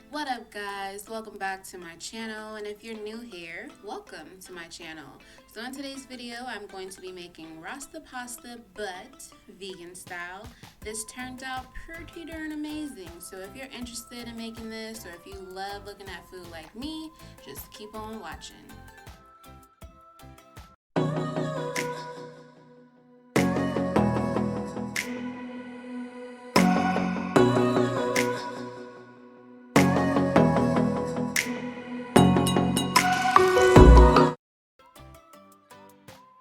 What up guys, welcome back to my channel, and if you're new here, welcome to my channel. So in today's video I'm going to be making Rasta pasta but vegan style. This turned out pretty darn amazing, so if you're interested in making this or if you love looking at food like me, just keep on watching.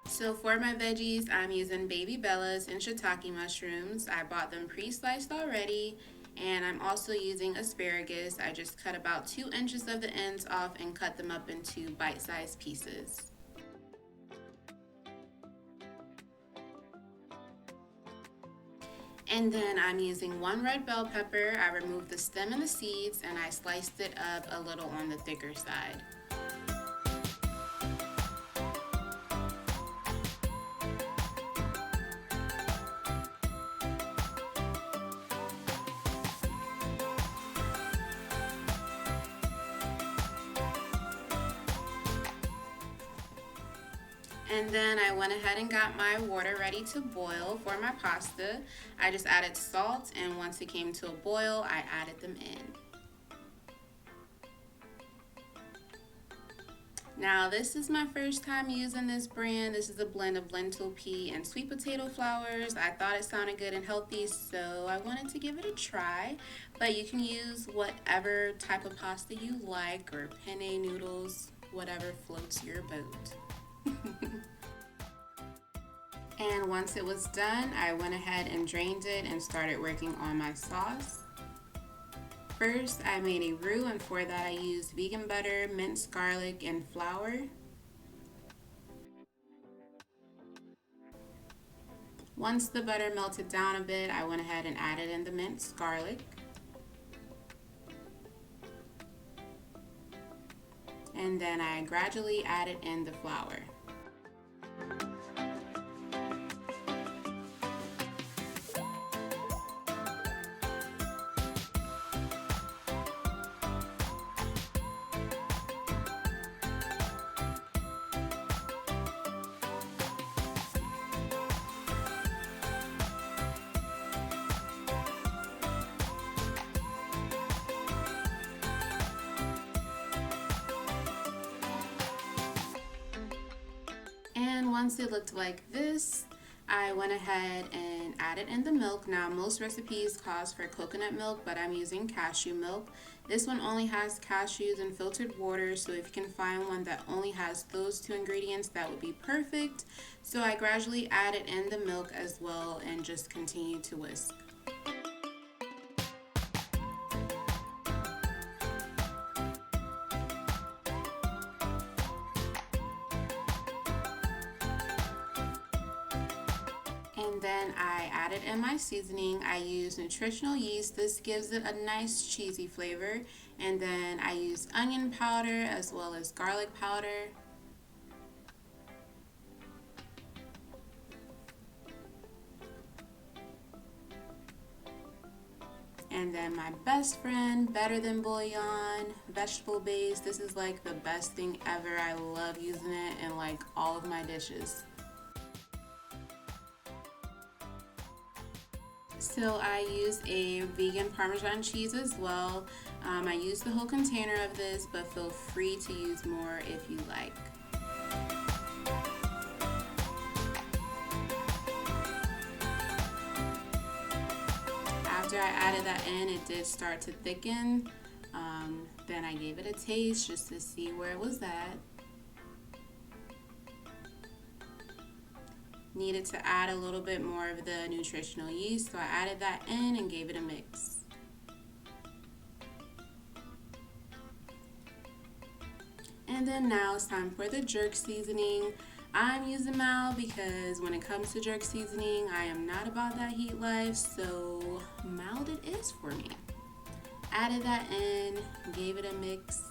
So for my veggies, I'm using baby bellas and shiitake mushrooms. I bought them pre-sliced already, and I'm also using asparagus. I just cut about 2 inches of the ends off and cut them up into bite-sized pieces. And then I'm using 1 red bell pepper. I removed the stem and the seeds, and I sliced it up a little on the thicker side. And then I went ahead and got my water ready to boil for my pasta. I just added salt, and once it came to a boil, I added them in. Now this is my first time using this brand. This is a blend of lentil, pea, and sweet potato flours. I thought it sounded good and healthy, so I wanted to give it a try. But you can use whatever type of pasta you like, or penne noodles, whatever floats your boat. And once it was done, I went ahead and drained it and started working on my sauce. First, I made a roux, and for that I used vegan butter, minced garlic, and flour. Once the butter melted down a bit, I went ahead and added in the minced garlic. And then I gradually added in the flour. And once it looked like this, I went ahead and added in the milk. Now most recipes calls for coconut milk, but I'm using cashew milk. This one only has cashews and filtered water, so if you can find one that only has those 2 ingredients, that would be perfect. So I gradually added in the milk as well and just continued to whisk. And then I added in my seasoning. I use nutritional yeast. This gives it a nice cheesy flavor. And then I use onion powder as well as garlic powder. And then my best friend, better than bouillon, vegetable base. This is like the best thing ever. I love using it in like all of my dishes. So I use a vegan Parmesan cheese as well. I use the whole container of this, but feel free to use more if you like. After I added that in, it did start to thicken. Then I gave it a taste just to see where it was at. Needed to add a little bit more of the nutritional yeast, so I added that in and gave it a mix. And then now it's time for the jerk seasoning. I'm using mild because when it comes to jerk seasoning, I am not about that heat life, so mild it is for me. Added that in, gave it a mix.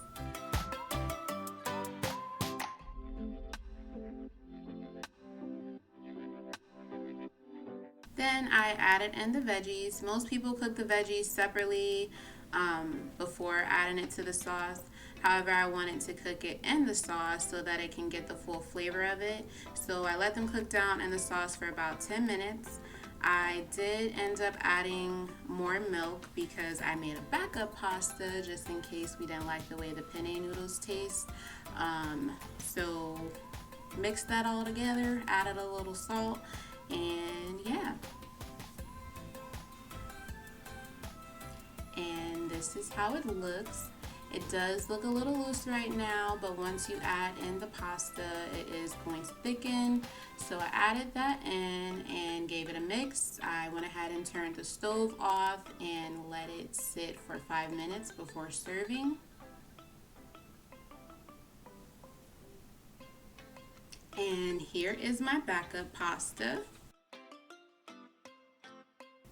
Then I added in the veggies. Most people cook the veggies separately before adding it to the sauce. However, I wanted to cook it in the sauce so that it can get the full flavor of it. So I let them cook down in the sauce for about 10 minutes. I did end up adding more milk because I made a backup pasta just in case we didn't like the way the penne noodles taste. So mixed that all together, added a little salt, and yeah. And this is how it looks. It does look a little loose right now, but once you add in the pasta, it is going to thicken. So I added that in and gave it a mix. I went ahead and turned the stove off and let it sit for 5 minutes before serving. And here is my backup pasta.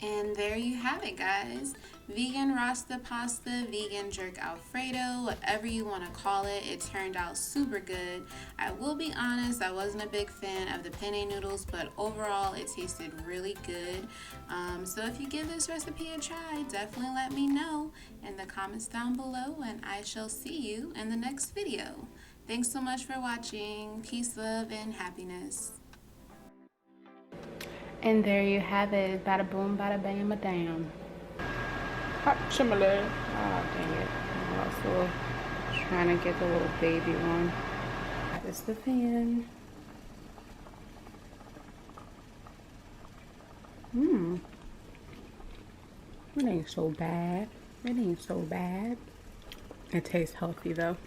And there you have it, guys. Vegan Rasta Pasta, Vegan Jerk Alfredo, whatever you want to call it. It turned out super good. I will be honest, I wasn't a big fan of the penne noodles, but overall it tasted really good. So if you give this recipe a try, definitely let me know in the comments down below, and I shall see you in the next video. Thanks so much for watching. Peace, love, and happiness. And there you have it. Bada boom, bada bam, a damn. Hot chimney. Oh, dang it. I'm also trying to get the little baby one. That is the fan. It ain't so bad. It ain't so bad. It tastes healthy though.